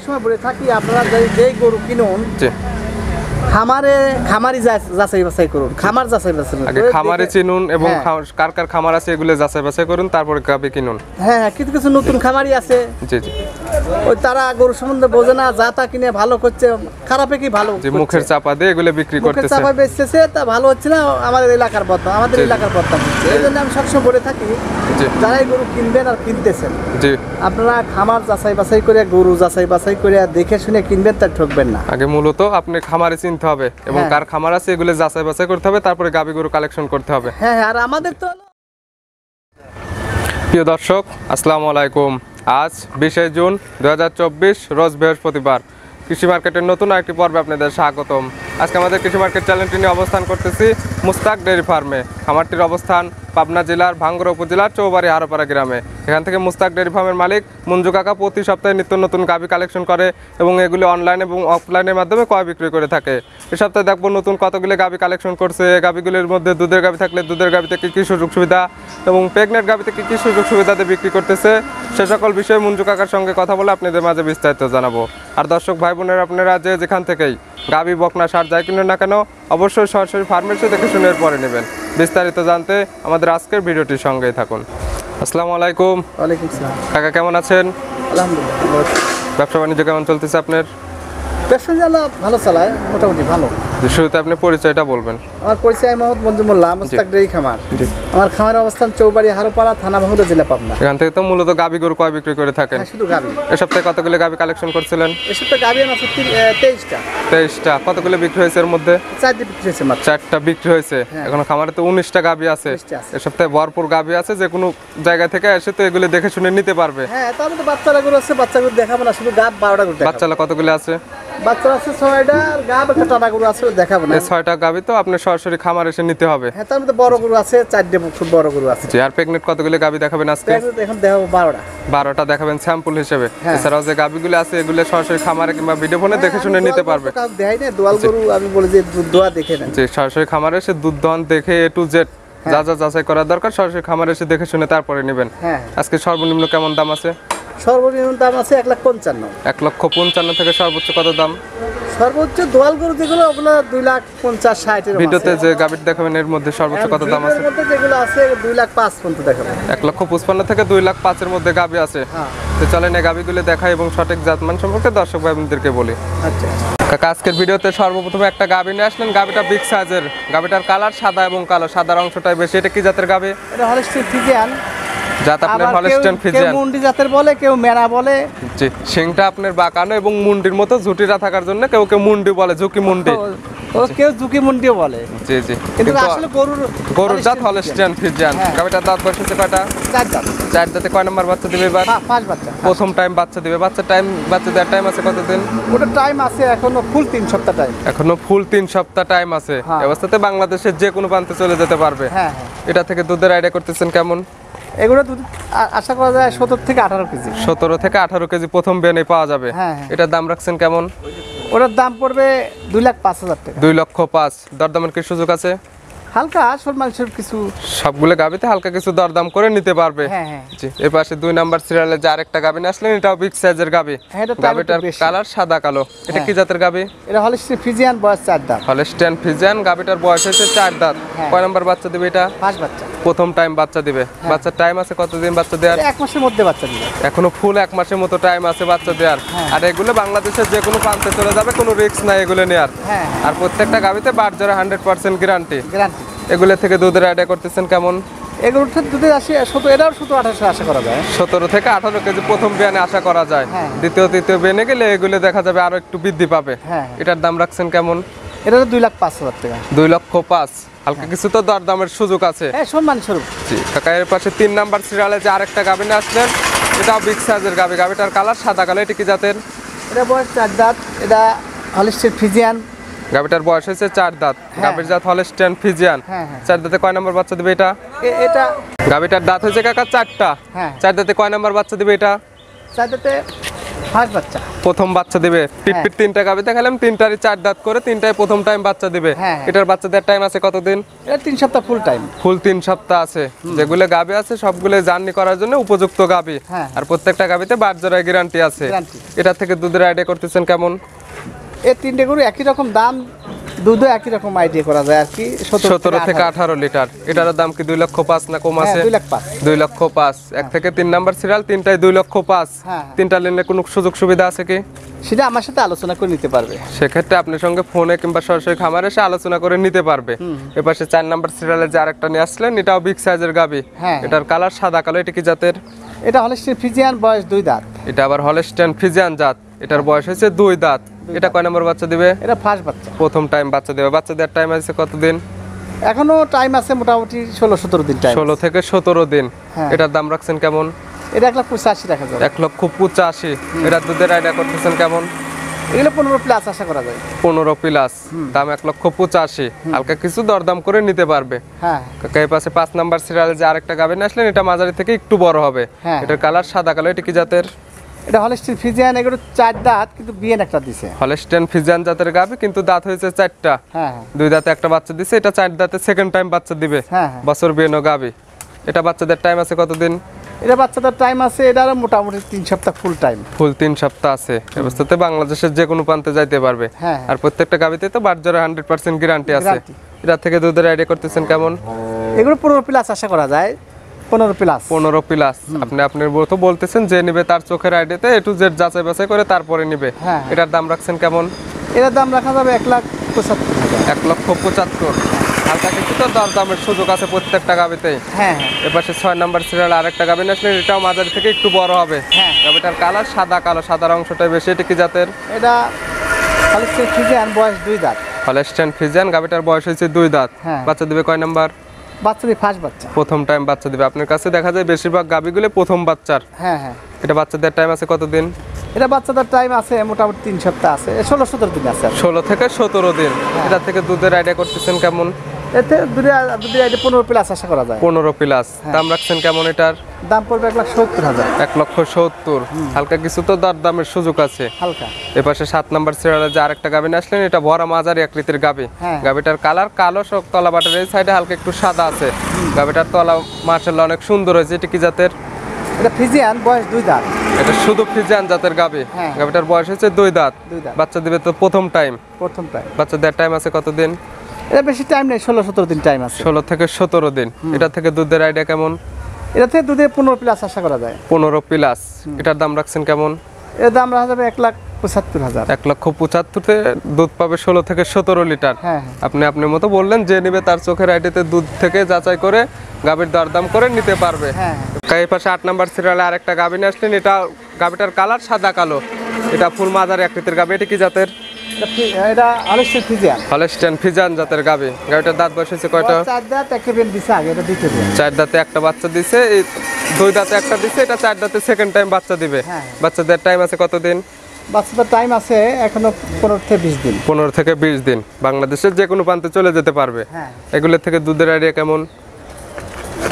সবসময় বলে থাকি আপনারা যেই গরু কিনুন খামারি যাচাই বাছাই করুন, খামার যাচাই বাছাই আগে খামারে চিনুন এবং কার কার খামার আছে এগুলো যাচাই বাছাই করুন, তারপরে গাবি কিনুন। হ্যাঁ, কিছু কিছু নতুন খামারি আছে, জি জি, ওই তারা গরু সম্বন্ধে বোঝে না, যা তা কিনে ভালো করছে, খারাপে কি ভালো মুখের চাপা দিয়ে এগুলো বিক্রি করতেছে, মুখের চাপা বেচতেছে, তা ভালো হচ্ছে না, আমাদের এলাকার বদনাম, আমাদের এলাকার বদনাম হচ্ছে। এই জন্য আমি সবসময় বলে থাকি যারাই গরু কিনবেন আর কিনতেছেন, জি, আপনারা খামার যাচাই বাছাই করে, গরু যাচাই বাছাই করে দেখে শুনে কিনবেন, তার ঠকবেন না। আগে মূলত আপনি খামারে চিনতে হবে এবং কার খামার আছে এগুলো যাচাই বাছাই করতে হবে, তারপরে গাবি গরু কালেকশন করতে হবে। হ্যাঁ, আর আমাদের তো প্রিয় দর্শক, আসসালামু আলাইকুম। আজ 20 জুন 2024 রোজ বৃহস্পতিবার। কৃষি মার্কেটের নতুন একটি পর্বে আপনাদের স্বাগতম। আজকে আমাদের কৃষি মার্কেট চ্যানেলটি নিয়ে অবস্থান করতেছি মুস্তাক ডেয়ারি ফার্মে। খামারটির অবস্থান পাবনা জেলার ভাঙ্গুড়া উপজেলার চৌবাড়ি হারোপাড়া গ্রামে। এখান থেকে মুস্তাক ডেয়ারি ফার্মের মালিক মঞ্জু কাকা প্রতি সপ্তাহে নিত্য নতুন গাভী কালেকশন করে এবং এগুলি অনলাইন এবং অফলাইনের মাধ্যমে ক্রয় বিক্রি করে থাকে। এ সপ্তাহে দেখবো নতুন কতগুলি গাভী কালেকশন করছে, গাভীগুলির মধ্যে দুধের গাভী থাকলে দুধের গাভী থেকে কী সুযোগ সুবিধা এবং প্রেগনেন্ট গাভী থেকে কী সুযোগ সুবিধাতে বিক্রি করতেছে, সে সকল বিষয়ে মঞ্জু কাকার সঙ্গে কথা বলে আপনাদের মাঝে বিস্তারিত জানাবো। আর দর্শক ভাই বোনেরা, আপনারা যেখান থেকেই গাভী বকনা সার যাই কিনুন না কেন, অবশ্যই সরাসরি ফার্মের সাথে দেখে শুনে পরে নেবেন। বিস্তারিত জানতে আমাদের আজকের ভিডিওটির সঙ্গেই থাকুন। আসসালামু আলাইকুম। ওয়ালাইকুম আসসালাম। কাকা কেমন আছেন? আলহামদুলিল্লাহ। ব্যবসা বাণিজ্য কেমন চলতেছে আপনার? ব্যবসা ভালো চালায়, মোটামুটি ভালো। শুরুতে আপনি পরিচয়টা বলবেন। আমার পরিচয় মোহাম্মদ মঞ্জু মোল্লা, মুস্তাক ডেয়ারি খামার। আমার খামারের অবস্থান চৌবাড়ি হারোপাড়া, থানা ভাঙ্গুড়া, জেলা পাবনা। এখান থেকে তো মূলত গাভী গরু ক্রয় বিক্রি করে থাকেন? শুধু গাভী। এ সপ্তাহে কতগুলো গাভী কালেকশন করছিলেন? এ সপ্তাহে গাভী আমার 23টা। 23টা। কতগুলো বিক্রি হয়েছে এর মধ্যে? 4টা বিক্রি হয়েছে মাত্র। 4টা বিক্রি হয়েছে। এখন খামারে তো 19টা গাভী আছে। এ সপ্তাহে ভরপুর গাভী আছে, যে কোনো জায়গা থেকে এসে তো এগুলো দেখে শুনে নিতে পারবে। হ্যাঁ, তার মধ্যে বাচ্চারা গরু আছে, বাচ্চাগুলো দেখাবো না, শুধু গাভ 12টা গরু দেখাবো। বাচ্চারা কতগুলো আছে? বাচ্চা আছে 6টা, আর গাভ একটা টানা গরু আছে, দেখাবো না। এই 6টা গাভী তো আপনি সরাসরি খামার এসে নিতে হবে। হ্যাঁ, তার মধ্যে বড় গরু আছে 4টা, খুব বড় গরু আছে। জি, আর প্রেগনেন্ট কতগুলো গাভী দেখাবেন আজকে? এখন দেখাবো 12টা। 12টা দেখাবেন স্যাম্পল হিসেবে। এছাড়াও যে গাভীগুলো আছে এগুলো সরাসরি খামারে কিংবা ভিডিও ফোনে দেখে শুনে নিতে পারবে। দেখাই না দোয়াল গরু, আমি বলি যে দুধ দোয়া দেখে নেন। জি, সরাসরি খামারে এসে দুধ দহন দেখে A to Z যা যা যাচাই করার দরকার সরাসরি খামারে এসে দেখে শুনে তারপরে নেবেন। হ্যাঁ, আজকে সর্বনিম্ন কেমন দাম আছে? সর্বনিম্ন দাম আছে 1,55,000। 1,55,000 থেকে সর্বোচ্চ কত দাম? সর্বোচ্চ দোয়াল গরু যেগুলো ওগুলো 2,50,60 এর। ভিডিওতে যে গাভীর দেখাবেন এর মধ্যে সর্বোচ্চ কত দাম আছে? যেগুলো আছে 2,05,000 পর্যন্ত দেখাবো। 1,55,000 থেকে 2,05,000 এর মধ্যে গাভী আছে। তো চলেন এই গাভীগুলো দেখাই এবং সঠিক জাতমান সম্পর্কে দর্শক ভাই বোনদেরকে বলি। আচ্ছা কাকা, আজকের ভিডিওতে সর্বপ্রথমে একটা গাভী নিয়ে আসলেন। গাভীটা বিগ সাইজের। গাভীটার কালার সাদা এবং কালো, সাদার অংশটাই বেশি। এটা কি জাতের গাভী? এটা হলস্টিন ফ্রিজিয়ান জাত আপনার হলস্টিন ফ্রিজিয়ান। কেউ মুন্ডি জাতের বলে, কেউ মেনা বলে। জি, শিংটা আপনার বাঁকানো এবং মুন্ডির মতো ঝুটিরা থাকার জন্য কেউ কেউ মুন্ডি বলে, ঝুঁকি মুন্ডি। ও কেউ ঝুঁকি মুন্ডিও বলে। জি জি, কিন্তু আসলে গরুর জাত হলস্টিন ফ্রিজিয়ান। গাভীটার দাঁত বয়সে কয়টা? 4 দাঁত। 4 দাঁতে কয় নাম্বার বাচ্চা দিবে এবার? 5 বাচ্চা। প্রথম টাইম বাচ্চা দিবে। বাচ্চা দেওয়ার টাইম আছে কতদিন? ওটা টাইম আছে এখনো ফুল 3 সপ্তাহ টাইম। এখনো ফুল 3 সপ্তাহ টাইম আছে। এই অবস্থাতে বাংলাদেশের যে কোনো প্রান্তে চলে যেতে পারবে। হ্যাঁ। এটা থেকে দুধের আইডিয়া করতেছেন কেমন? এগুলো দুধ আশা করা যায় 17 থেকে 18 কেজি। 17 থেকে 18 কেজি প্রথম বেনে পাওয়া যাবে। এটার দাম রাখছেন কেমন? ওটার দাম পড়বে 2,05,000 টাকা। 2,05,000। দরদামের কি সুযোগ আছে? হালকা সম্মানের কিছু, সবগুলো গাবিতে হালকা কিছু দরদাম করে নিতে পারবে। জি, এর পাশে 2 নাম্বার সিরিয়ালে যে আরেকটা গাবি নিয়ে আসলেন, এটাও বিগ সাইজের গাবি। গাবিটার কালার সাদা কালো। এটা কি জাতের গাবি? এটা হলস্টিন ফ্রিজিয়ান, বয়স 4 দাঁত। হলস্টিন ফ্রিজিয়ান, গাবিটার বয়স হচ্ছে 4 দাঁত। কয় নাম্বার বাচ্চা দিবে এটা? 5 বাচ্চা। প্রথম টাইম বাচ্চা দিবে। বাচ্চার টাইম আছে কতদিন বাচ্চা দেওয়ার? 1 মাসের মধ্যে বাচ্চা দিবে। এখনো ফুল 1 মাসের মতো টাইম আছে বাচ্চা দেওয়ার। আর এগুলো বাংলাদেশের যে কোনো প্রান্তে চলে যাবে, কোনো রিস্ক নাই এগুলো নেওয়ার। আর প্রত্যেকটা গাবিতে বাচ্চারা 100% গ্যারান্টি। এগুলো থেকে দুধের আইডিয়া করতেছেন কেমন? এগুলোর দুধের আসে 17, এটাও 17-18 আশা করা যায়। 17 থেকে 18 কেজি প্রথম বিয়ানে আশা করা যায়। দ্বিতীয় তৃতীয় বিয়ানে গেলে এগুলো দেখা যাবে আরো একটু বৃদ্ধি পাবে। এটার দাম রাখছেন কেমন? এটা 2,05,000 টাকা। 2,05,000। হালকা কিছু তো দরদামের সুযোগ আছে। হ্যাঁ, সম্মান স্বরূপ। জি কাকা, এর পাশে 3 নাম্বার সিরিয়ালে যে আরেকটা গাবি নিয়ে আসলেন, এটাও বিগ সাইজের গাবি। গাবিটার কালার সাদা কালো। এটা কি জাতের? এটা বয়স 4 দাঁত। এটা হলস্টিন ফ্রিজিয়ান। গাবিটার বয়স হচ্ছে 4 দাঁত। গাবির জাত হলস্টিন ফ্রিজিয়ান। 4 দাঁতে কয় নাম্বার বাচ্চা দিবে এটা? এটা গাবিটার দাঁত হচ্ছে কাকা 4টা। 4 দাঁতে কয় নাম্বার বাচ্চা দিবে এটা? 4 দাঁতে ফার্স্ট বাচ্চা প্রথম বাচ্চা দিবে। পিটপিট তিনটা গাভী দেখালাম, তিনটারই 4 দাঁত করে, তিনটাই প্রথম টাইম বাচ্চা দিবে। হ্যাঁ। এটার বাচ্চাদের টাইম আছে কতদিন? এটা 3 সপ্তাহ ফুল টাইম। ফুল 3 সপ্তাহ আছে। যেগুলো গাভী আছে সবগুলো জার্নি করার জন্য উপযুক্ত গাভী। হ্যাঁ। আর প্রত্যেকটা গাভীতে 12 জোড়া গ্যারান্টি আছে। গ্যারান্টি। এটা থেকে দুধের আইডিয়া করতেছেন কেমন? এই 3টে গরু একই রকম দাম, দুধও একই রকম আইডিয়া করা যায় আর কি। 17 থেকে 18 লিটার। এটার দাম কি 2,05,000 না কম আছে? 2,05,000। 2,05,000। 1 থেকে 3 নাম্বার সিরিয়াল, তিনটাই 2,05,000। হ্যাঁ। তিনটা নিলে কোনো সুযোগ সুবিধা আছে কি? সেটা আমার সাথে আলোচনা করে নিতে পারবে। সেক্ষেত্রে আপনার সঙ্গে ফোনে কিংবা সরাসরি খামারে এসে আলোচনা করে নিতে পারবে। এপাশে 4 নাম্বার সিরিয়ালে যে আরেকটা নিয়ে আসলেন, এটাও বিগ সাইজের গাভী। হ্যাঁ। এটার কালার সাদা কালো। এটা কি জাতের? এটা হলস্টিন ফ্রিজিয়ান, বয়স 2 দাঁত। এটা আবার হলস্টাইন ফ্রিজিয়ান জাত। এটার বয়স হয়েছে 2 দাঁত। এটা কয় নম্বর বাচ্চা দিবে? এটা ফার্স্ট বাচ্চা। প্রথম টাইম বাচ্চা দেবে। বাচ্চাদের টাইম আছে কতদিন? এখনো টাইম আছে মোটামুটি 16-17 দিন টাইম। 16 থেকে 17 দিন। হ্যাঁ। এটার দাম রাখছেন কেমন? এটা 1,85,000 রাখা যাবে। 1,85,000। এটার দুধের আইডিয়া করতেছেন কেমন? এগুলো 15 প্লাস আশা করা যায়। 15 প্লাস। দাম 1,85,000। হালকা কিছু দরদাম করে নিতে পারবে। হ্যাঁ। কাকা এই পাশে 5 নাম্বার সিরিয়ালে যে আরেকটা গাভী নিয়ে আসলেন, এটা মাঝারি থেকে একটু বড় হবে। হ্যাঁ। এটার কালার সাদা কালো। এটা কি জাতের? এটা হলস্টিন ফ্রিজিয়ান, এগুলো 4 দাঁত কিন্তু বিয়েন একটা দিছে। হলস্টাইন ফ্রিজিয়ান জাতের গাভী, কিন্তু দাঁত হয়েছে 4টা। হ্যাঁ। 2 দাঁতে একটা বাচ্চা দিছে। এটা 4 দাঁতে সেকেন্ড টাইম বাচ্চা দিবে। হ্যাঁ। বছর বিয়েনো গাভী। এটা বাচ্চাদের টাইম আছে কতদিন? এটা বাচ্চাদের টাইম আছে, এটারও মোটামুটি 3 সপ্তাহ ফুল টাইম। ফুল 3 সপ্তাহ আছে। অবস্থাতে বাংলাদেশের যে কোনো প্রান্তে যাইতে পারবে। হ্যাঁ। আর প্রত্যেকটা গাভীতে তো 12 জোড়া 100% গ্যারান্টি আছে। গ্যারান্টি। এটা থেকে দুধের আইডিয়া করতেছেন কেমন? এগুলো 15 প্লাস আশা করা যায়। 15 প্লাস। 15 প্লাস। আপনি আপনার তো বলতেছেন যে নিবে তার চোখের আইডিয়াতে A to Z যাচাই বাছাই করে তারপরে নিবে। হ্যাঁ। এটার দাম রাখছেন কেমন? এটার দাম রাখা যাবে 1,75,000। 1,75,000। হালকা কিছু তো দরদামের সুযোগ আছে প্রত্যেকটা গাভীতেই। হ্যাঁ। এপাশে 6 নাম্বার সিরিয়াল আরেকটা গাভী আসলে, এটাও মাঝারি থেকে একটু বড় হবে। হ্যাঁ। গাভীটার কালার সাদা কালো। সাদার অংশটাই বেশি। এটা কি জাতের? এটা হলস্টিন ফ্রিজিয়ান, বয়স 2 দাঁত। Holstein Friesian. গাভীটার বয়স হয়েছে 2 দাঁত। হ্যাঁ। বাচ্চা দিবে কয় নাম্বার? বাচ্চাদের ফার্স্ট বাচ্চা। প্রথম টাইম বাচ্চা দিবে। আপনার কাছে দেখা যায় বেশিরভাগ গাভীগুলো প্রথম বাচ্চার। হ্যাঁ হ্যাঁ। এটা বাচ্চাদের টাইম আছে কতদিন? এটা বাচ্চাদের টাইম আছে মোটামুটি 3 সপ্তাহ আছে। 16-17 দিন আছে। 16 থেকে 17 দিন। হ্যাঁ। এটা থেকে দুধের আইডিয়া করতেছেন কেমন? এতে দুধের আইডি 15 প্লাস আশা করা যায়। 15 প্লাস। দাম রাখছেন কেমন এটার? দাম পড়বে 1,70,000। 1,70,000। হালকা কিছু তো দরদামের সুযোগ আছে। হালকা। এপাশে 7 নাম্বার সিরিয়ালে যে আরেকটা গাভী নিয়ে আসলেন, এটা ভরা মাঝারি আকৃতির গাভী। হ্যাঁ। গাভীটার কালার কালো, সব তলা বাটের এই সাইডে হালকা একটু সাদা আছে। গাভীটার তলা মাশাআল্লাহ অনেক সুন্দর হয়েছে। এটা কি জাতের? এটা ফ্রিজিয়ান, বয়স 2 দাঁত। এটা শুধু ফ্রিজিয়ান জাতের গাভী। হ্যাঁ। গাভীটার বয়স হচ্ছে 2 দাঁত। 2 দাঁত। বাচ্চা দিবে তো প্রথম টাইম। প্রথম টাইম। বাচ্চাদের টাইম আছে কতদিন? এটা বেশি টাইম নেই, 16-17 দিন টাইম আছে। 16 থেকে 17 দিন। এটা থেকে দুধের আইডিয়া কেমন? এটা থেকে দুধে 15 প্লাস আশা করা যায়। 15 প্লাস। এটার দাম রাখছেন কেমন? এর দাম রাখা যাবে 1,75,000। 1,75,000-তে দুধ পাবে 16 থেকে 17 লিটার। হ্যাঁ। আপনি আপনার মতো বললেন যে নিবে তার চোখের আইডিতে দুধ থেকে যাচাই করে গাভীর দরদাম করে নিতে পারবে। হ্যাঁ। এই পাশে 8 নাম্বার সিরিয়ালে আরেকটা গাভী নিয়ে আসলেন, এটা গাভীটার কালার সাদা কালো। এটা ফুল মাঝারি আকৃতির গাভী। এটা কি জাতের? এটা হলস্টিন ফ্রিজিয়ান। হলস্টাইন ফ্রিজিয়ান জাতের গাভী। গাভীটার দাঁত বয়স হয়েছে কয়টা? 4 দাঁত, একটা বেন দিছে আগে, এটা দ্বিতীয় দিন। 4 দাঁতে একটা বাচ্চা দিছে। 2 দাঁতে একটা দিছে। এটা 4 দাঁতে সেকেন্ড টাইম বাচ্চা দিবে। হ্যাঁ। বাচ্চাদের টাইম আছে কতদিন? বাচ্চাদের টাইম আছে এখনো 15 থেকে 20 দিন। 15 থেকে 20 দিন। বাংলাদেশের যে কোনো প্রান্তে চলে যেতে পারবে। হ্যাঁ। এগুলোর থেকে দুধের আইডিয়া কেমন?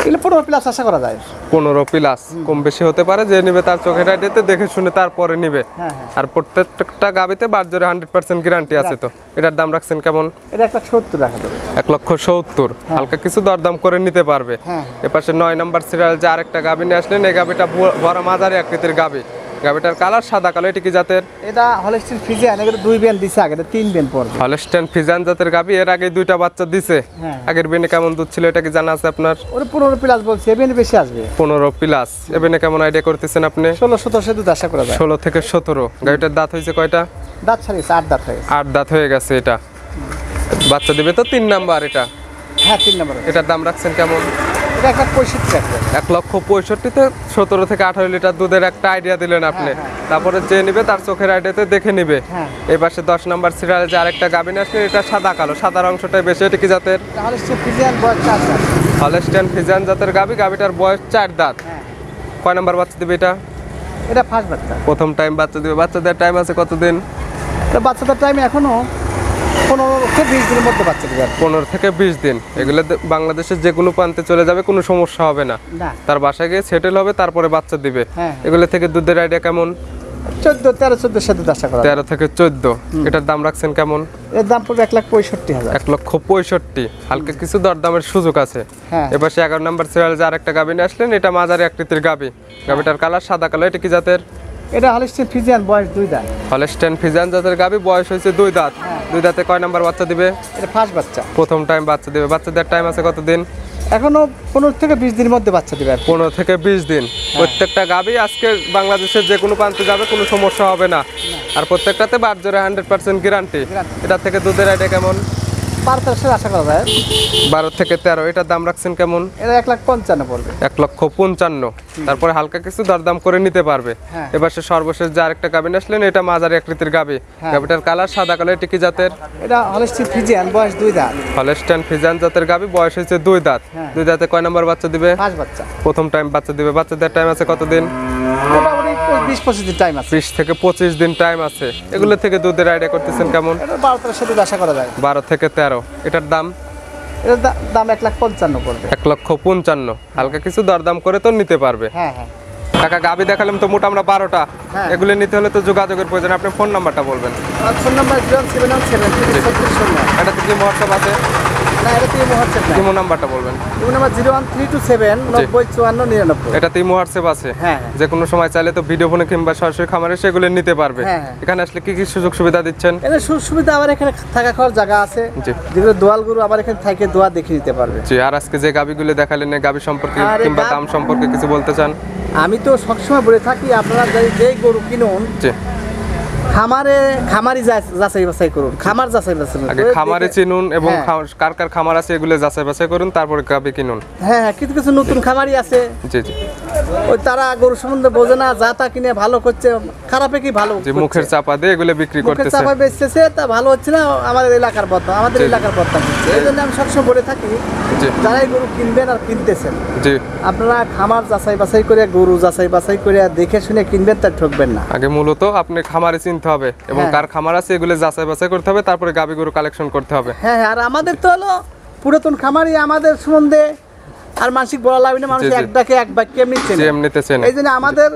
এগুলো 15 প্লাস আশা করা যায়। 15 প্লাস। কম বেশি হতে পারে। যে নিবে তার চোখের আইডিয়াতে দেখে শুনে তারপরে নিবে। হ্যাঁ। আর প্রত্যেকটা গাভীতে 12 জোড়া 100% গ্যারান্টি আছে। তো এটার দাম রাখছেন কেমন? এটা 1,70,000 রাখা যাবে। 1,70,000। হালকা কিছু দরদাম করে নিতে পারবে। হ্যাঁ। এপাশে 9 নাম্বার সিরিয়াল যে আরেকটা গাভী নিয়ে আসলেন, এই গাভীটা বড় মাঝারি আকৃতির গাভী। গাভীটার কালার সাদা কালো। এটা কি জাতের? এটা হলস্টিন ফ্রিজিয়ান, এগুলো 2 বেন দিছে আগে, এটা 3 বেন পড়বে। হলস্টাইন ফ্রিজিয়ান জাতের গাভী। এর আগে 2টা বাচ্চা দিছে। হ্যাঁ। আগের বেনে কেমন দুধ ছিল এটা কি জানা আছে আপনার? ওর 15 প্লাস বলছে, এ বেন বেশি আসবে। 15 প্লাস। এবেনে কেমন আইডিয়া করতেছেন আপনি? 16-17 দুধ আশা করা যায়। 16 থেকে 17। গাভীটার দাঁত হয়েছে কয়টা? দাঁত ছাড়িয়েছে, 8 দাঁত হয়ে গেছে। 8 দাঁত হয়ে গেছে। এটা বাচ্চা দিবে তো 3 নাম্বার। এটা হ্যাঁ, 3 নম্বর। এটার দাম রাখছেন কেমন? এটা 1,65,000 রাখবে। 1,65,000-তে 17 থেকে 18 লিটার দুধের একটা আইডিয়া দিলেন আপনি। তারপরে যে নিবে তার চোখের আইডিয়াতে দেখে নিবে। হ্যাঁ। এই পাশে 10 নাম্বার সিরিয়ালে যে আরেকটা গাভী নিয়ে আসলেন, এটা সাদা কালো। সাদার অংশটাই বেশি। এটা কি জাতের? এটা হলস্টিন ফ্রিজিয়ান, বয়স 4 দাঁত। হলস্টাইন ফ্রিজিয়ান জাতের গাভী। গাভীটার বয়স 4 দাঁত। হ্যাঁ। কয় নাম্বার বাচ্চা দিবে এটা? এটা ফার্স্ট বাচ্চা। প্রথম টাইম বাচ্চা দিবে। বাচ্চাদের টাইম আছে কতদিন? এটা বাচ্চাদের টাইম এখনো 15 থেকে 20 দিনের মধ্যে বাচ্চা দিবে। 15 থেকে 20 দিন। এগুলো বাংলাদেশের যে কোনো প্রান্তে চলে যাবে, কোনো সমস্যা হবে না। না। তার বাসায় গিয়ে সেটেল হবে, তারপরে বাচ্চা দিবে। হ্যাঁ। এগুলো থেকে দুধের আইডিয়া কেমন? 14, 13, 14 সাথে আশা করা যায়। 13 থেকে 14। এটার দাম রাখছেন কেমন? এর দাম পড়বে 1,65,000। 1,65,000। হালকা কিছু দরদামের সুযোগ আছে। হ্যাঁ। এবার 11 নম্বর সিরিয়াল যে আরেকটা গাভী নিয়ে আসলেন, এটা মাঝারি আকৃতির গাভী। গাভীটার কালার সাদা কালার। এটা কি জাতের? এটা হলিস্টিয়ান ফ্রিজিয়ান, বয়স 2 দাঁত। হলস্টেইন ফ্রিজিয়ান জাতের গাভী, বয়স হয়েছে 2 দাঁত। 2 দাঁতে কয় নাম্বার বাচ্চা দিবে? এটা ফার্স্ট বাচ্চা। প্রথম টাইম বাচ্চা দিবে। বাচ্চাদের টাইম আছে কতদিন? এখনো 15 থেকে 20 দিনের মধ্যে বাচ্চা দিবে আর কি। 15 থেকে 20 দিন। প্রত্যেকটা গাভী আজকে বাংলাদেশের যে কোনো প্রান্তে যাবে, কোনো সমস্যা হবে না। আর প্রত্যেকটাতে বাটজোরে 100% গ্যারান্টি। এটা থেকে দুধের আইডিয়া কেমন? 12 আশা করা যায়। 12 থেকে 13। এটার দাম রাখছেন কেমন? এটা 1,55,000 পড়বে। 1,55,000। তারপরে হালকা কিছু দরদাম করে নিতে পারবে। হ্যাঁ। এবার সে সর্বশেষ যে আরেকটা গাভী নিয়ে আসলেন, এটা মাঝারি আকৃতির গাভী। গাভীটার কালার সাদা কালার। এটা কি জাতের? এটা হলিস্টিয়ান ফ্রিজিয়ান, বয়স 2 দাঁত। হলস্টেইন ফ্রিজিয়ান জাতের গাভী, বয়স হয়েছে 2 দাঁত। 2 দাঁতে কয় নাম্বার বাচ্চা দিবে? ফার্স্ট বাচ্চা। প্রথম টাইম বাচ্চা দিবে। বাচ্চাদের টাইম আছে কতদিন? মোটামুটি 20-25 দিন টাইম আছে। 20 থেকে 25 দিন টাইম আছে। এগুলো থেকে দুধের আইডিয়া করতেছেন কেমন? এটা 12 সাথে আশা করা যায়। 12 থেকে 13। এটার দাম? এর দাম 1,55,000 পড়বে। 1,55,000। হালকা কিছু দরদাম করে তো নিতে পারবে। হ্যাঁ হ্যাঁ। কাকা গাভী দেখালাম তো মোট আমরা 12টা। হ্যাঁ। এগুলো নিতে হলে তো যোগাযোগের প্রয়োজন। আপনি ফোন নাম্বারটা বলবেন। আর ফোন নাম্বার 01717 এটাতে কি হোয়াটসঅ্যাপ আছে? না, এটা তো ইমো হোয়াটসঅ্যাপ না। ইমো নাম্বারটা বলবেন। Imo number 01327 905499। এটাতে ইমো হোয়াটসঅ্যাপ আছে। হ্যাঁ। যে কোনো সময় চাইলে তো ভিডিও ফোনে কিংবা সরাসরি খামারে সেগুলো নিতে পারবে। হ্যাঁ। এখানে আসলে কি কি সুযোগ সুবিধা দিচ্ছেন? এর সুবিধা আবার এখানে থাকা খাওয়ার জায়গা আছে। জি। যেগুলো দোয়াল গরু আবার এখানে থেকে দোয়া দেখে নিতে পারবে। জি। আর আজকে যে গাভীগুলো দেখালেন, এই গাভী সম্পর্কে আরে কিংবা দাম সম্পর্কে কিছু বলতে চান? আমি তো সবসময় বলে থাকি, আপনারা যেই গরু কিনুন, জি। খামারি যাচাই বাছাই করুন। খামার যাচাই বাছাই করুন। আগে খামারে চিনুন এবং হ্যাঁ। কার কার খামার আছে এগুলো যাচাই বাছাই করুন, তারপরে গাভী কিনুন। হ্যাঁ, কিছু কিছু নতুন খামারি আছে, জি জি। ওই তারা গরু সম্বন্ধে বোঝে না, যা তা কিনে ভালো করছে, খারাপে কি ভালো যে মুখের চাপা দিয়ে এগুলো বিক্রি মুখের করতেছে। চাপা বেচতেছে, তা ভালো হচ্ছে না। আমাদের এলাকার বদনাম, আমাদের জি। এলাকার বদনাম হচ্ছে। এই জন্য আমি সবসময় বলে থাকি, জি যারাই গরু কিনবেন আর কিনতেছেন, জি। আপনারা খামার যাচাই বাছাই করে, গরু যাচাই বাছাই করে দেখে শুনে কিনবেন, তার ঠকবেন না। আগে মূলত আপনি খামারে চিনতে হবে এবং হ্যাঁ। কার খামার আছে এগুলো যাচাই বাছাই করতে হবে, তারপরে গাভী গরু কালেকশন করতে হবে। হ্যাঁ হ্যাঁ। আর আমাদের তো হলো পুরাতন খামারি, আমাদের সম্বন্ধে আর মানসিক বলা লাগবে না। মানুষ জি, জি। এক ডাকে এক বাক্যে এমনি চেনে। যে এমনিতে চেনে। এই জন্য আমাদের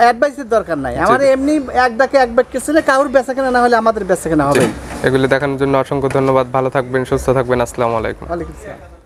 অ্যাডভাইসের দরকার নাই। আমার এমনি এক ডাকে এক বাক্যে চেনে, কারোর বেচা কেনা না হলে আমাদের বেচা কেনা হবে। এগুলি দেখানোর জন্য অসংখ্য ধন্যবাদ। ভালো থাকবেন, সুস্থ থাকবেন। আসসালামু আলাইকুম। ওয়ালাইকুম আসসালাম।